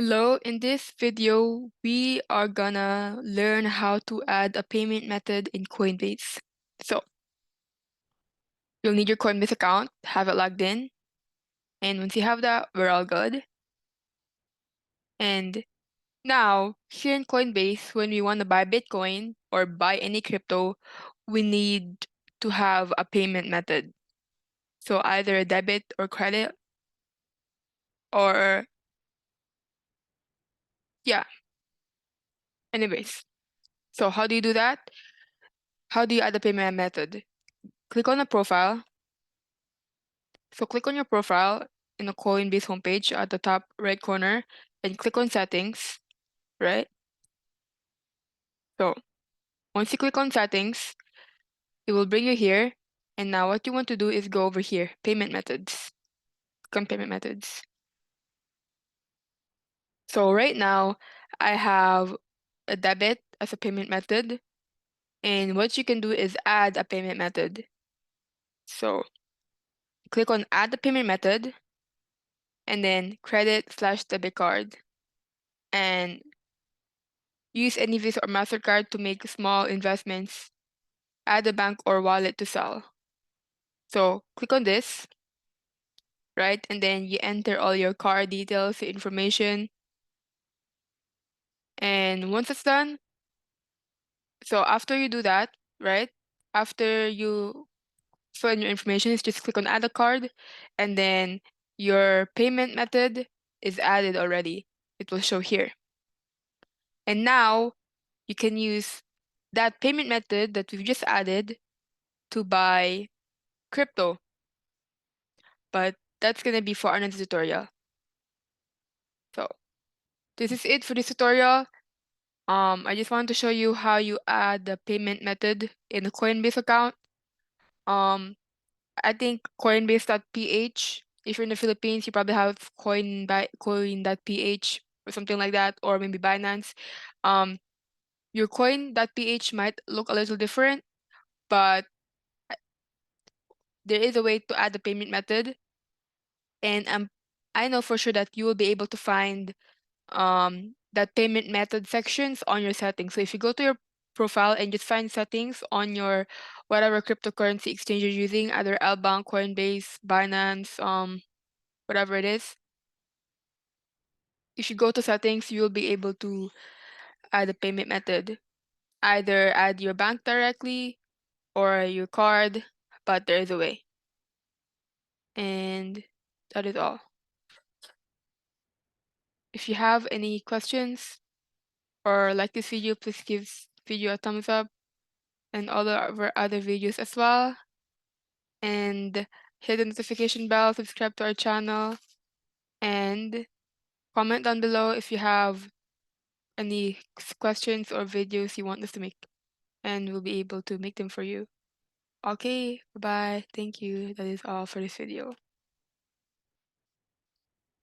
Hello, in this video, we are gonna learn how to add a payment method in Coinbase. So, you'll need your Coinbase account, have it logged in, and once you have that, we're all good. And now, here in Coinbase, when we want to buy Bitcoin or buy any crypto, we need to have a payment method. So either a debit or credit, or yeah, anyways. So how do you do that? How do you add a payment method? Click on the profile. So click on your profile in the Coinbase homepage at the top right corner and click on settings, right? So once you click on settings, it will bring you here. And now what you want to do is go over here, payment methods. Click on payment methods. So right now I have a debit as a payment method. And what you can do is add a payment method. So click on add the payment method and then credit/debit card. And use any Visa or MasterCard to make small investments. Add a bank or wallet to sell. So click on this, right? And then you enter all your card details, the information. And once it's done, so after you do that, right? After you fill in your information, just click on add a card, and then your payment method is added already. It will show here. And now you can use that payment method that we've just added to buy crypto. But that's gonna be for another tutorial. So this is it for this tutorial. I just wanted to show you how you add the payment method in the Coinbase account. I think Coinbase.ph. If you're in the Philippines, you probably have Coin.ph or something like that, or maybe Binance. Your Coin.ph might look a little different, but there is a way to add the payment method, and I know for sure that you will be able to find that payment method sections on your settings. So if you go to your profile and just find settings on your whatever cryptocurrency exchange you're using, either Lbank, Coinbase, Binance, whatever it is, if you go to settings, you'll be able to add a payment method. Either add your bank directly or your card, but there is a way. And that is all. If you have any questions or like this video, please give this video a thumbs up and all of our other videos as well. And hit the notification bell, subscribe to our channel, and comment down below if you have any questions or videos you want us to make, and we'll be able to make them for you. Okay, bye-bye. Thank you. That is all for this video.